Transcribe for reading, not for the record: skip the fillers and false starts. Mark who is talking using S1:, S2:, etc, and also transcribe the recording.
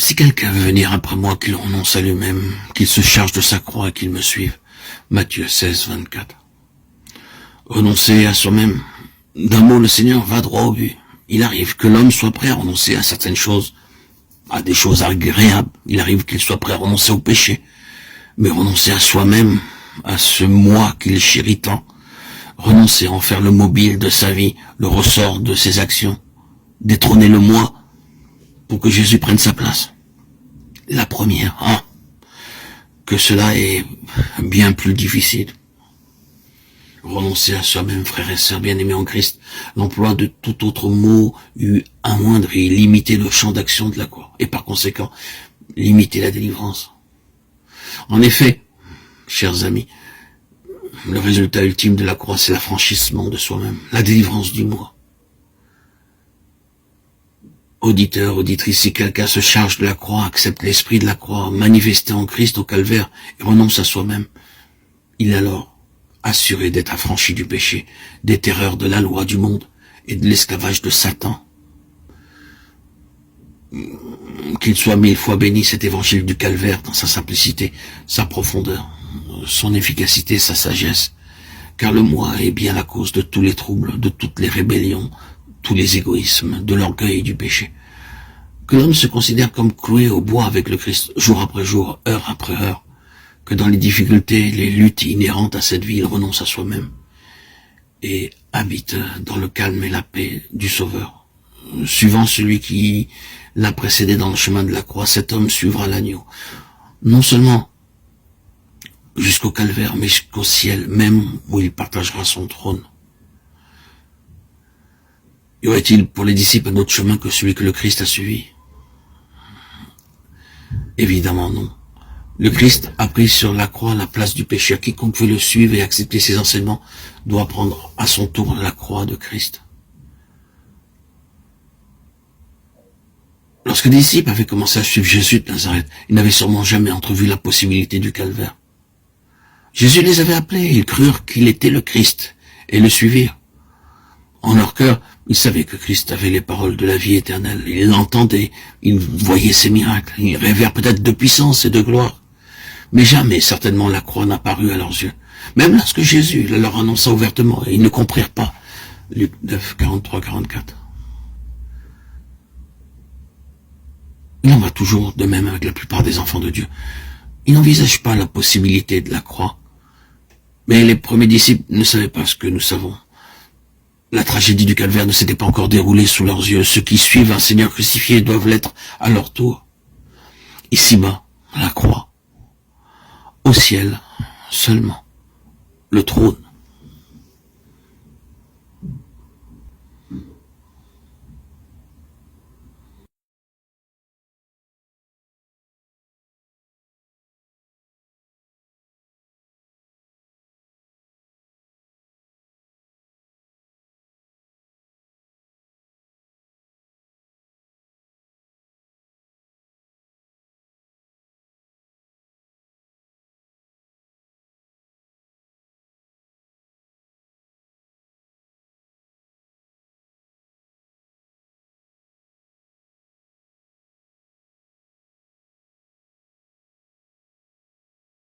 S1: Si quelqu'un veut venir après moi, qu'il renonce à lui-même, qu'il se charge de sa croix et qu'il me suive. Matthieu 16, 24. Renoncer à soi-même. D'un mot, le Seigneur va droit au but. Il arrive que l'homme soit prêt à renoncer à certaines choses, à des choses agréables. Il arrive qu'il soit prêt à renoncer au péché. Mais renoncer à soi-même, à ce moi qu'il chérit tant, renoncer à en faire le mobile de sa vie, le ressort de ses actions, détrôner le moi pour que Jésus prenne sa place. La première, que cela est bien plus difficile. Renoncer à soi-même, frères et sœurs bien-aimés en Christ, l'emploi de tout autre mot eût amoindri, limité le champ d'action de la croix, et par conséquent, limiter la délivrance. En effet, chers amis, le résultat ultime de la croix, c'est l'affranchissement de soi-même, la délivrance du moi. Auditeur, auditrice, si quelqu'un se charge de la croix, accepte l'esprit de la croix, manifesté en Christ au calvaire, et renonce à soi-même, il est alors assuré d'être affranchi du péché, des terreurs de la loi du monde et de l'esclavage de Satan. Qu'il soit 1000 fois béni cet évangile du calvaire dans sa simplicité, sa profondeur, son efficacité, sa sagesse, car le moi est bien la cause de tous les troubles, de toutes les rébellions, tous les égoïsmes, de l'orgueil et du péché. Que l'homme se considère comme cloué au bois avec le Christ, jour après jour, heure après heure, que dans les difficultés, les luttes inhérentes à cette vie, il renonce à soi-même et habite dans le calme et la paix du Sauveur. Suivant celui qui l'a précédé dans le chemin de la croix, cet homme suivra l'agneau. Non seulement jusqu'au calvaire, mais jusqu'au ciel, même où il partagera son trône. Y aurait-il pour les disciples un autre chemin que celui que le Christ a suivi? Évidemment non. Le Christ a pris sur la croix la place du péché. Quiconque veut le suivre et accepter ses enseignements doit prendre à son tour la croix de Christ. Lorsque les disciples avaient commencé à suivre Jésus de Nazareth, ils n'avaient sûrement jamais entrevu la possibilité du calvaire. Jésus les avait appelés, ils crurent qu'il était le Christ et le suivirent. En leur cœur, ils savaient que Christ avait les paroles de la vie éternelle. Ils l'entendaient, ils voyaient ses miracles, ils rêvèrent peut-être de puissance et de gloire. Mais jamais, certainement, la croix n'a paru à leurs yeux. Même lorsque Jésus leur annonça ouvertement, et ils ne comprirent pas. Luc 9, 43, 44. Il en va toujours de même avec la plupart des enfants de Dieu. Ils n'envisagent pas la possibilité de la croix. Mais les premiers disciples ne savaient pas ce que nous savons. La tragédie du calvaire ne s'était pas encore déroulée sous leurs yeux. Ceux qui suivent un Seigneur crucifié doivent l'être à leur tour. Ici-bas, la croix. Au ciel, seulement, le trône.